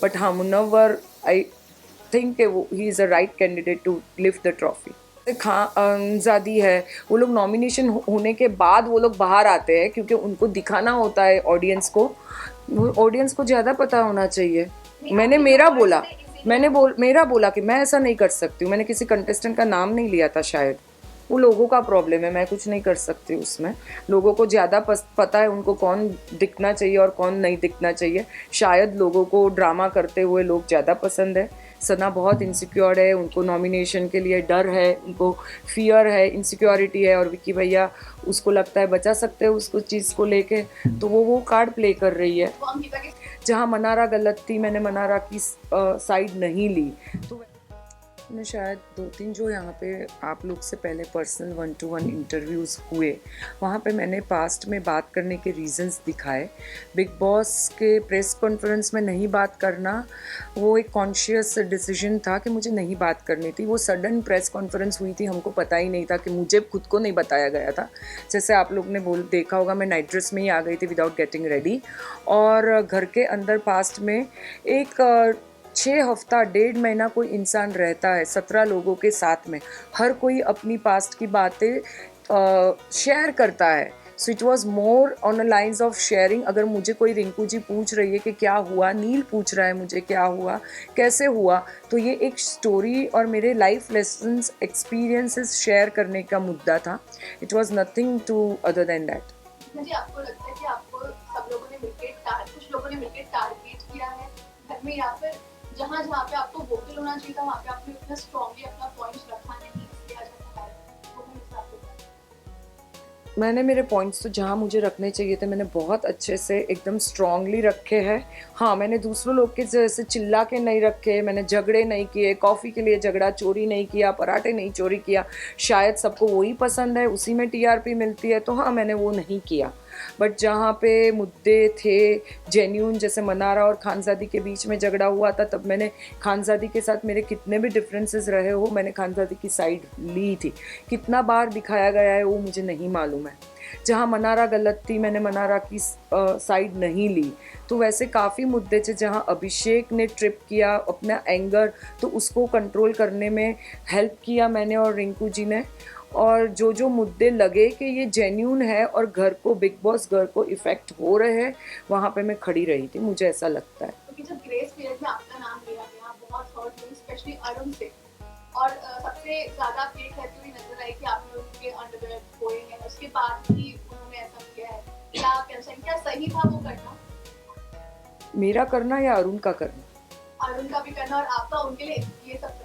But हाँ, Munawar I think वो he is a right candidate to lift the trophy. Khanzaadi है, वो लोग नॉमिनेशन होने के बाद वो लोग बाहर आते हैं क्योंकि उनको दिखाना होता है ऑडियंस को, ऑडियंस को ज़्यादा पता होना चाहिए। मैंने मेरा बोला कि मैं ऐसा नहीं कर सकती हूँ। मैंने किसी कंटेस्टेंट का नाम नहीं लिया था शायद। वो लोगों का प्रॉब्लम है, मैं कुछ नहीं कर सकती उसमें। लोगों को ज़्यादा पता है उनको कौन दिखना चाहिए और कौन नहीं दिखना चाहिए। शायद लोगों को ड्रामा करते हुए लोग ज़्यादा पसंद है। सना बहुत इनसिक्योर है, उनको नॉमिनेशन के लिए डर है, उनको फियर है, इनसिक्योरिटी है, और विक्की भैया उसको लगता है बचा सकते हैं उसको चीज़ को लेके, तो वो कार्ड प्ले कर रही है। जहाँ मनारा गलत थी, मैंने मनारा की साइड नहीं ली। तो मैं शायद 2-3 जो यहाँ पे आप लोग से पहले पर्सनल 1-to-1 इंटरव्यूज़ हुए, वहाँ पे मैंने पास्ट में बात करने के रीज़न्स दिखाए। बिग बॉस के प्रेस कॉन्फ्रेंस में नहीं बात करना, वो एक कॉन्शियस डिसीजन था कि मुझे नहीं बात करनी थी। वो सडन प्रेस कॉन्फ्रेंस हुई थी, हमको पता ही नहीं था, कि मुझे खुद को नहीं बताया गया था। जैसे आप लोग ने देखा होगा, मैं नाइट ड्रेस में ही आ गई थी विदाउट गेटिंग रेडी, और घर के अंदर पास्ट में एक 6 हफ्ता 1.5 महीना कोई इंसान रहता है 17 लोगों के साथ में। हर कोई अपनी पास्ट की बातें शेयर करता है। So it was more on a lines of sharing. अगर मुझे कोई रिंकू जी पूछ रही है कि क्या हुआ, नील पूछ रहा है मुझे क्या हुआ, कैसे हुआ, तो ये एक स्टोरी और मेरे लाइफ लेसन्स, एक्सपीरियंसेस शेयर करने का मुद्दा था। It was nothing to other than that. जी, आपको लगता है कि आपको सब लोगों ने मिलकर कुछ लोगों ने मिलकर टारगेट किया है घर में, या फिर जहाँ जहाँ पे आपको वोकल होना चाहिए था वहाँ पे आपने उतना स्ट्रॉन्गली अपना पॉइंट रखा नहीं, इसलिए आज मैंने मेरे पॉइंट्स तो जहाँ मुझे रखने चाहिए थे मैंने बहुत अच्छे से एकदम स्ट्रांगली रखे हैं। हाँ, मैंने दूसरों लोग के जैसे चिल्ला के नहीं रखे, मैंने झगड़े नहीं किए, कॉफ़ी के लिए झगड़ा, चोरी नहीं किया, पराठे नहीं चोरी किया। शायद सबको वही पसंद है, उसी में टीआरपी मिलती है, तो हाँ मैंने वो नहीं किया। बट जहाँ पे मुद्दे थे जेन्यून, जैसे मनारा और खानजादी के बीच में झगड़ा हुआ था, तब मैंने खानजादी के साथ मेरे कितने भी डिफरेंसेस रहे हो, मैंने खानजादी की साइड ली थी। कितना बार दिखाया गया है वो मुझे नहीं मालूम है। जहाँ मनारा गलत थी, मैंने मनारा की साइड नहीं ली। तो वैसे काफ़ी मुद्दे थे जहाँ अभिषेक ने ट्रिप किया अपना एंगर, तो उसको कंट्रोल करने में हेल्प किया मैंने और रिंकू जी ने। और जो जो मुद्दे लगे कि ये जेन्यून है और घर को, बिग बॉस घर को इफ़ेक्ट हो रहे हैं, वहाँ पे मैं खड़ी रही थी, मुझे ऐसा लगता है। क्योंकि जब ग्रेस पीरियड में आपका नाम लिया गया, बहुत हर्ट हुई, स्पेशली अरुण से, और सबसे ज़्यादा फेक रहती हुई नजर आई कि आपने उनके अंडरवेयर खोए हैं, उसके बाद भी उन्होंने ऐसा किया है। क्या सही था वो करना? मेरा करना या अरुण का करना? अरुण का भी करना और आपका उनके लिए ये सब करना।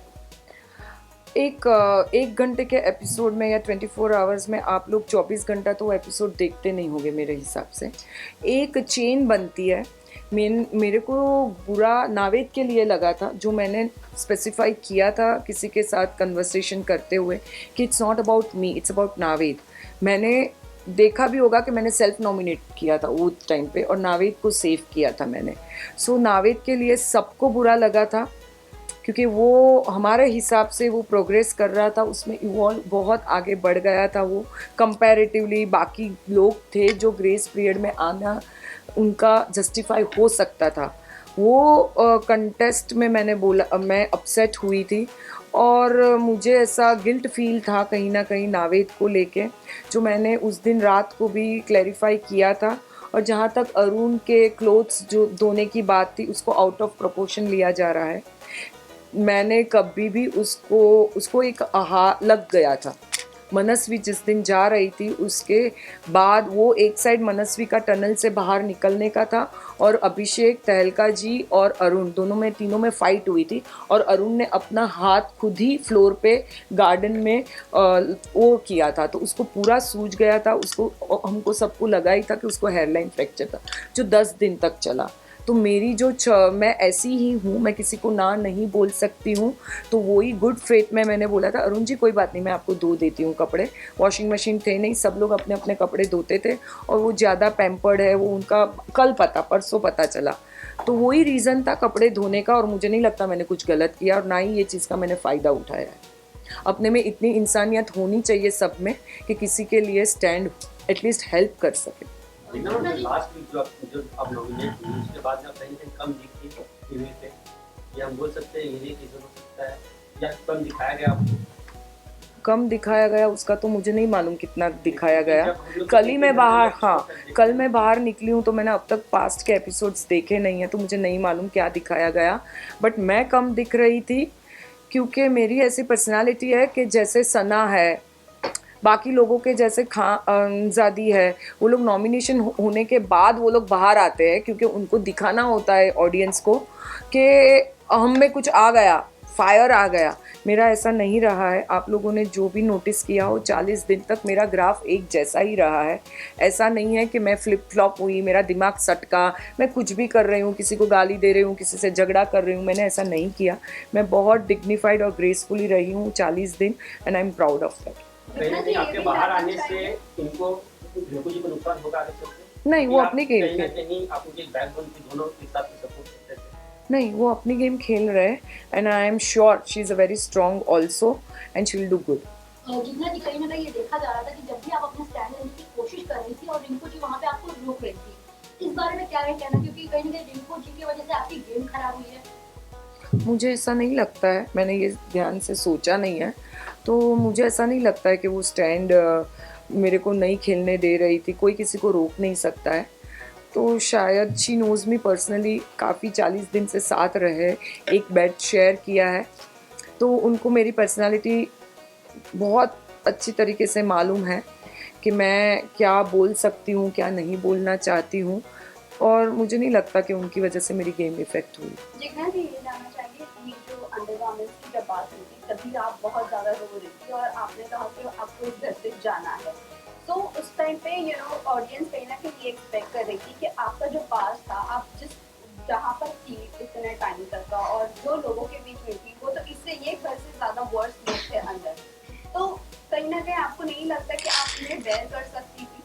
एक घंटे के एपिसोड में या 24 आवर्स में आप लोग 24 घंटा तो वो एपिसोड देखते नहीं होंगे मेरे हिसाब से। एक चेन बनती है। मेरे को बुरा नावेद के लिए लगा था, जो मैंने स्पेसिफाई किया था किसी के साथ कन्वर्सेशन करते हुए, कि it's not about me, it's about Naved. मैंने देखा भी होगा कि मैंने सेल्फ नॉमिनेट किया था वो टाइम पे, और नावेद को सेव किया था मैंने। सो नावेद के लिए सबको बुरा लगा था, क्योंकि वो हमारे हिसाब से वो प्रोग्रेस कर रहा था, उसमें इवॉल्व बहुत आगे बढ़ गया था वो कंपैरेटिवली। बाकी लोग थे जो ग्रेस पीरियड में आना उनका जस्टिफाई हो सकता था। वो कंटेस्ट में मैंने बोला, मैं अपसेट हुई थी, और मुझे ऐसा गिल्ट फील था कहीं ना कहीं नावेद को लेके, जो मैंने उस दिन रात को भी क्लैरिफाई किया था। और जहाँ तक अरुण के क्लोथ्स जो धोने की बात थी, उसको आउट ऑफ प्रोपोर्शन लिया जा रहा है। मैंने कभी भी उसको एक आहा लग गया था। मनस्वी जिस दिन जा रही थी, उसके बाद वो एक साइड मनस्वी का टनल से बाहर निकलने का था, और अभिषेक, तहलका जी और अरुण तीनों में फाइट हुई थी, और अरुण ने अपना हाथ खुद ही फ्लोर पे गार्डन में वो किया था, तो उसको पूरा सूज गया था। उसको, हमको सबको लगा ही था कि उसको हेयरलाइन फ्रैक्चर था, जो 10 दिन तक चला। तो मेरी मैं ऐसी ही हूँ, मैं किसी को ना नहीं बोल सकती हूँ। तो वही गुड फेथ में मैंने बोला था, अरुण जी कोई बात नहीं, मैं आपको धो देती हूँ कपड़े। वॉशिंग मशीन थे नहीं, सब लोग अपने अपने कपड़े धोते थे, और वो ज़्यादा पैम्पर्ड है, वो उनका कल परसों पता चला। तो वही रीज़न था कपड़े धोने का, और मुझे नहीं लगता मैंने कुछ गलत किया, और ना ही ये चीज़ का मैंने फ़ायदा उठाया है। अपने में इतनी इंसानियत होनी चाहिए सब में, कि किसी के लिए स्टैंड एटलीस्ट हेल्प कर सके। लेकिन ना लास्ट वीक जो आप नॉमिनेट हुई उसके बाद ना कहीं कहीं कम दिखी टीवी पे, ये हम बोल सकते हैं ये रीजन हो सकता है या कम दिखाया गया आपको? कम दिखाया गया उसका तो मुझे नहीं मालूम कितना दिखाया गया। कल ही मैं बाहर, हाँ कल मैं बाहर निकली हूँ तो मैंने अब तक पास्ट के एपिसोड्स देखे नहीं हैं, तो मुझे नहीं मालूम क्या दिखाया गया। बट मैं कम दिख रही थी क्योंकि मेरी ऐसी पर्सनालिटी है कि जैसे सना है, बाकी लोगों के जैसे ज़ादी है, वो लोग नॉमिनेशन होने के बाद वो लोग बाहर आते हैं क्योंकि उनको दिखाना होता है ऑडियंस को कि हम में कुछ आ गया, फायर आ गया। मेरा ऐसा नहीं रहा है। आप लोगों ने जो भी नोटिस किया हो 40 दिन तक मेरा ग्राफ एक जैसा ही रहा है। ऐसा नहीं है कि मैं फ्लिप फ्लॉप हुई, मेरा दिमाग सटका, मैं कुछ भी कर रही हूँ, किसी को गाली दे रही हूँ, किसी से झगड़ा कर रही हूँ, मैंने ऐसा नहीं किया। मैं बहुत डिग्निफाइड और ग्रेसफुली रही हूँ 40 दिन and I am proud of that. कहीं ना कहीं आपके बाहर आने से इनको रिंकू जी को नुकसान होगा आगे चलते? नहीं, वो अपनी गेम कहीं ना कहीं आप उनके बैकबोन की दोनों के साथ सपोर्ट करते थे? नहीं, वो अपनी गेम खेल रहे हैं and I am sure she is a very strong also and she will do good. जितना जी कहीं ना कहीं ये देखा जा रहा था कि जब भी आप अपना स्टैंड लेने की कोशिश कर रही थी और रिंकू जी वहाँ पे आपको रोक रही थी, इस बारे में क्या है कहना, क्योंकि कहीं ना कहीं रिंकू जी की वजह से आपकी गेम खराब हुई है? मुझे ऐसा नहीं लगता है, मैंने ये ध्यान से सोचा नहीं है, तो मुझे ऐसा नहीं लगता है कि वो स्टैंड मेरे को नहीं खेलने दे रही थी। कोई किसी को रोक नहीं सकता है। तो शायद शी नोज़ मी पर्सनली, काफ़ी 40 दिन से साथ रहे, एक बेड शेयर किया है, तो उनको मेरी पर्सनालिटी बहुत अच्छी तरीके से मालूम है कि मैं क्या बोल सकती हूँ, क्या नहीं बोलना चाहती हूँ, और मुझे नहीं लगता कि उनकी वजह से मेरी गेम इफेक्ट हुई। जिग्ना जी ये जानना चाहेंगे कि जो अंडरगारमेंट्स की जब बात हुई थी तभी आप बहुत ज़्यादा रो रही थी और आपने कहा कि आपको इस घर से जाना है, तो उस टाइम पे ऑडियंस कहीं ना कहीं ये एक्सपेक्ट कर रही थी कि आपका जो पास था, आप जिस जहाँ पर थी इतने टाइम तक का और जो लोगों के बीच में थी, वो तो इससे ये घर से ज़्यादा वर्स लोग थे अंदर, तो कहीं ना कहीं आपको नहीं लगता कि आप इन्हें बेयर कर सकती थी?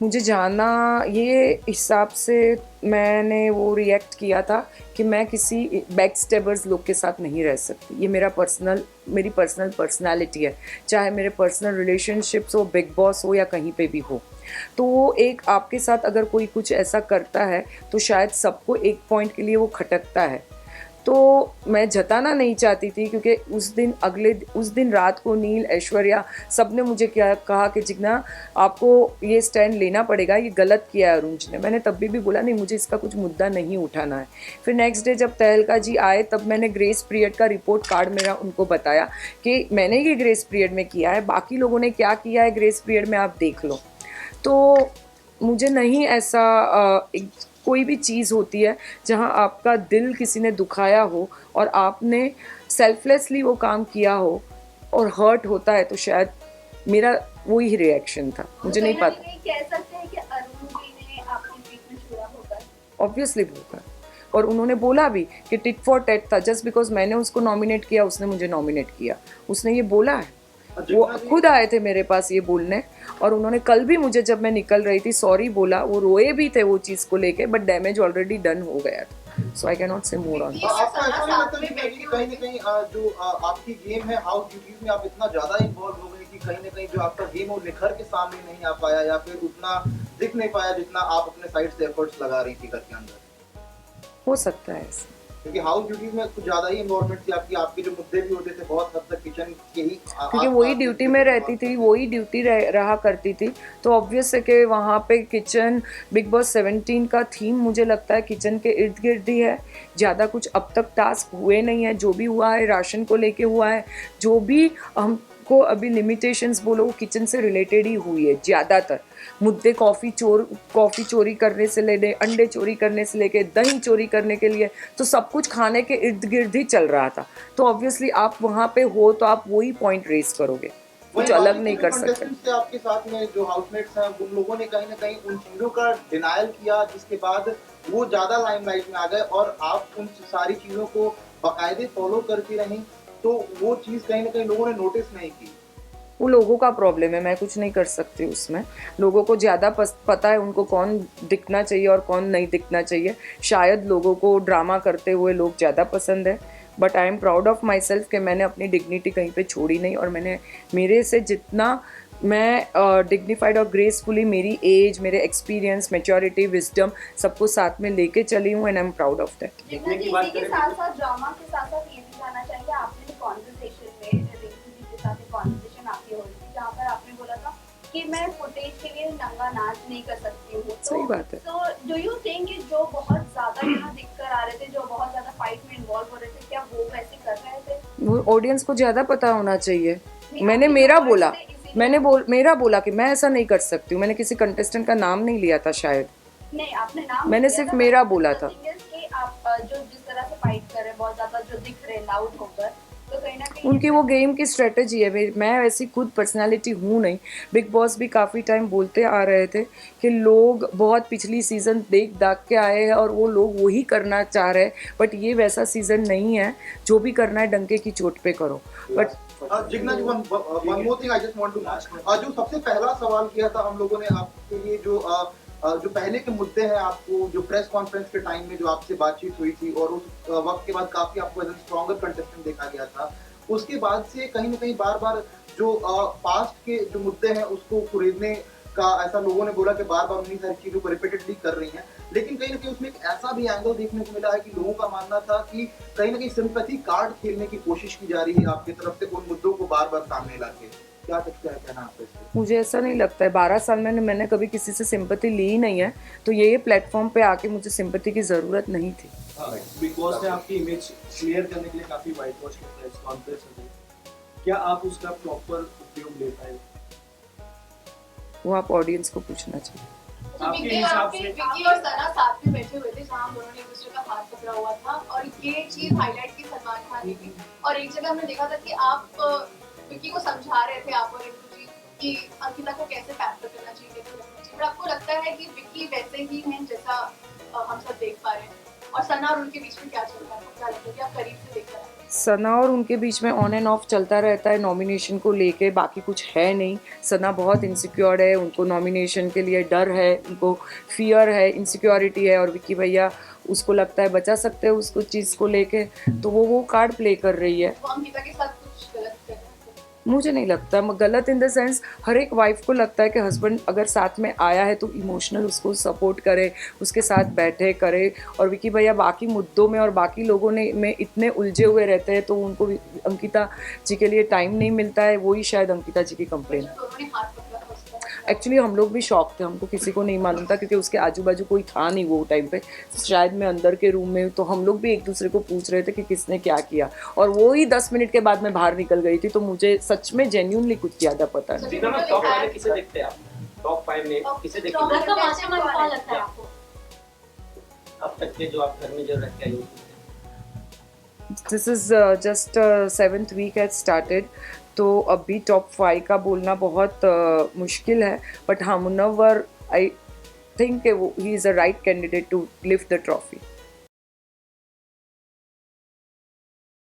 मुझे जाना, ये हिसाब से मैंने वो रिएक्ट किया था कि मैं किसी बैक स्टेबर्स लोग के साथ नहीं रह सकती। ये मेरी पर्सनल पर्सनालिटी है, चाहे मेरे पर्सनल रिलेशनशिप्स हो, बिग बॉस हो या कहीं पे भी हो। तो वो एक आपके साथ अगर कोई कुछ ऐसा करता है तो शायद सबको एक पॉइंट के लिए वो खटकता है। तो मैं जताना नहीं चाहती थी क्योंकि उस दिन रात को नील, ऐश्वर्या सब ने मुझे क्या कहा कि जिग्ना आपको ये स्टैंड लेना पड़ेगा, ये गलत किया है अरुण जी ने। मैंने तब भी बोला नहीं, मुझे इसका कुछ मुद्दा नहीं उठाना है। फिर नेक्स्ट डे जब तहलका जी आए तब मैंने ग्रेस पीरियड का रिपोर्ट कार्ड मेरा उनको बताया कि मैंने ये ग्रेस पीरियड में किया है, बाकी लोगों ने क्या किया है ग्रेस पीरियड में आप देख लो। तो मुझे नहीं ऐसा कोई भी चीज़ होती है जहाँ आपका दिल किसी ने दुखाया हो और आपने सेल्फलेसली वो काम किया हो और हर्ट होता है, तो शायद मेरा वही रिएक्शन था। मुझे नहीं पता। कह सकते हैं कि अरुण जी ने आपकी ट्रीटमेंट छुड़ा होगा? ऑब्वियसली होगा, और उन्होंने बोला भी कि टिट फॉर टैट था। जस्ट बिकॉज मैंने उसको नॉमिनेट किया, उसने मुझे नॉमिनेट किया, उसने ये बोला है। वो खुद आए थे मेरे पास ये बोलने, और उन्होंने कल भी मुझे जब मैं निकल रही थी सॉरी बोला। वो रोए भी थे वो चीज़ को लेके, बट डैमेज ऑलरेडी डन हो गया था, सो आई कैन नॉट से मोर ऑन। आपको ऐसा नहीं लगता कि कहीं ना कहीं जो आपकी गेम है हाउस ड्यूटीज में आप इतना ज्यादा इन्वॉल्व हो गए कि कहीं ना कहीं जो आपका गेम है वो निखर के सामने नहीं आ पाया या फिर उतना दिख नहीं पाया जितना आप अपने साइड से एफर्ट्स लगा रही थी घर के अंदर? हो सकता है ऐसा, क्योंकि हाउस ड्यूटीज में कुछ ज्यादा ही इन्वॉल्वमेंट थी आपकी, आपके जो मुद्दे भी होते थे बहुत हद तक किचन के ही, क्योंकि वही ड्यूटी में रहती थी, वही ड्यूटी रहा करती थी। तो ऑब्वियस है कि वहाँ पे किचन, बिग बॉस 17 का थीम मुझे लगता है किचन के इर्द गिर्द ही है। ज़्यादा कुछ अब तक टास्क हुए नहीं है, जो भी हुआ है राशन को लेके हुआ है, जो भी हमको अभी लिमिटेशंस बोलो वो किचन से रिलेटेड ही हुई है ज़्यादातर। मुद्दे कॉफ़ी चोरी करने से लेके, अंडे चोरी करने से लेके, दही चोरी करने के लिए, तो सब कुछ खाने के इर्द गिर्द ही चल रहा था। तो ऑब्वियसली आप वहाँ पे हो तो आप वही पॉइंट रेस करोगे, कुछ अलग नहीं कर सकते। आपके साथ में जो हाउसमेट्स हैं उन लोगों ने कहीं ना कहीं उन चीजों का डिनायल किया, जिसके बाद वो ज्यादा लाइमलाइट में आ गए और आप उन सारी चीजों को बाकायदे फॉलो करती रहीं, तो वो चीज कहीं ना कहीं लोगों ने नोटिस नहीं की। वो लोगों का प्रॉब्लम है, मैं कुछ नहीं कर सकती उसमें। लोगों को ज़्यादा पता है उनको कौन दिखना चाहिए और कौन नहीं दिखना चाहिए। शायद लोगों को ड्रामा करते हुए लोग ज़्यादा पसंद है, but I am proud of my self कि मैंने अपनी डिग्निटी कहीं पे छोड़ी नहीं, और मैंने मेरे से जितना मैं डिग्निफाइड और ग्रेसफुली मेरी एज, मेरे एक्सपीरियंस, मैच्योरिटी, विजडम सबको साथ में लेके चली हूँ and I am proud of that. जीतने की इसी बात के करें साथ साथ ड्रामा के साथ साथ ये भी जानना चाहेंगे, आपने कॉन्वर्सेशन में रिंकी जी के साथ एक कॉन्वर्सेशन आपकी हो रही थी जहाँ पर आपने बोला था कि मैं फुटेज के लिए नंगा नाच नहीं कर सकती हूँ। सही बात है। तो डू यू थिंक कि जो बहुत ज्यादा यहाँ दिख कर आ रहे थे, जो बहुत ज्यादा फाइट में इन्वॉल्व हो रहे थे, क्या वो वैसे कर रहे थे? वो ऑडियंस को ज़्यादा पता होना चाहिए। नहीं, मैंने आपके मेरा words बोला, थे इसीलिए- मेरा बोला कि मैं ऐसा नहीं कर सकती हूँ। मैंने किसी कंटेस्टेंट का नाम नहीं लिया था शायद। नहीं, आपने नाम मैंने लिया सिर्फ था, मेरा but बोला the था। thing is कि आप जो जिस तरह से फाइट कर रहे हैं, बहुत ज्यादा जो दिख रहे हैं लाउड होकर, तो कहीं ना कहीं उनकी वो गेम की स्ट्रेटजी है। मैं वैसी खुद पर्सनालिटी हूँ नहीं। बिग बॉस भी काफ़ी टाइम बोलते आ रहे थे कि लोग बहुत पिछली सीज़न देख दाख के आए हैं और वो लोग वही करना चाह रहे हैं, बट ये वैसा सीज़न नहीं है। जो भी करना है डंके की चोट पे करो। But Jigna ji, one more thing I just want to ask। जो सबसे पहला सवाल किया था हम लोगों ने आपके लिए, जो पहले के मुद्दे हैं, आपको जो प्रेस कॉन्फ्रेंस के टाइम में जो आपसे बातचीत हुई थी और उस वक्त के बाद काफी आपको एज ए स्ट्रॉन्गर कंटेस्टेंट देखा गया था, उसके बाद से कहीं ना कहीं बार बार जो पास्ट के जो मुद्दे हैं उसको खरीदने का ऐसा लोगों ने बोला कि बार बार उन्हीं सारी चीजों को रिपीटेडली कर रही हैं। लेकिन कहीं ना कहीं उसमें एक ऐसा भी एंगल देखने को मिला है कि लोगों का मानना था कि कहीं ना कहीं सिंपैथी कार्ड खेलने की कोशिश की जा रही है आपकी तरफ से उन मुद्दों को बार बार सामने लाके। क्या सकता है कहना आपको इससे? मुझे ऐसा नहीं लगता है। 12 साल में मैंने कभी किसी से सिंपैथी ली ही नहीं है, तो ये प्लेटफॉर्म पे आके मुझे सिंपैथी की ज़रूरत नहीं थी। बिग बॉस ने आपकी इमेज क्लियर करने के लिए काफी वाइट वॉश की प्रेस कॉन्फ्रेंस हुई, क्या आप उसका प्रॉपर उपयोग ले पाए? वो आप ऑडियंस को पूछना चाहिए। आपके हिसाब से विक्की और सना साथ में बैठे हुए थे जहाँ हम दोनों ने एक दूसरे का हाथ पकड़ा हुआ था और ये चीज हाईलाइट की सलमान खान ने की। और एक जगह हमने देखा था कि आप विक्की को समझा रहे थे, आप और रिंकू जी, कि अंकिता को कैसे पैम्पर करना चाहिए, कैसे रखना चाहिए। पर आपको लगता है कि विक्की वैसे ही हैं जैसा हम सब देख पा रहे हैं? और सना और उनके बीच में क्या चल रहा है, आपको क्या लगता है कि आप करीब से देख रहे हैं? सना और उनके बीच में ऑन एंड ऑफ चलता रहता है नॉमिनेशन को लेके, बाकी कुछ है नहीं। सना बहुत इनसिक्योर है, उनको नॉमिनेशन के लिए डर है, उनको फियर है, इनसिक्योरिटी है, और विक्की भैया उसको लगता है बचा सकते हैं उसको चीज़ को लेके, तो वो कार्ड प्ले कर रही है। वो अंकिता के साथ कुछ गलत कर रहे हैं? मुझे नहीं लगता गलत इन द सेंस, हर एक वाइफ को लगता है कि हस्बैंड अगर साथ में आया है तो इमोशनल उसको सपोर्ट करे, उसके साथ बैठे करे। और विक्की भैया बाकी मुद्दों में और बाकी लोगों ने में इतने उलझे हुए रहते हैं, तो उनको अंकिता जी के लिए टाइम नहीं मिलता है। वही शायद अंकिता जी की कंप्लेन। जो दोनों ने हाथ पकड़ा था उसका एक्चुअली हम लोग भी शॉक थे, हमको किसी को नहीं मालूम था क्योंकि उसके आजू बाजू कोई था नहीं वो टाइम पे। शायद मैं अंदर के रूम में, तो हम लोग भी एक दूसरे को पूछ रहे थे कि किसने क्या किया, और वो ही 10 मिनट के बाद मैं बाहर निकल गई थी, तो मुझे सच में जेन्युइनली कुछ ज़्यादा पता नहीं। जितना में टॉप 5 में किसे देखते हैं आप? टॉप 5 में किसे देखते हैं? घर का मास्टरमाइंड कौन लगता है आपको? अब तक के जो आप घर में जो रख के आई हो? This is just 7th week has started, तो अभी टॉप 5 का बोलना बहुत मुश्किल है। बट हाँ, Munawar I think he is a right candidate to lift the trophy.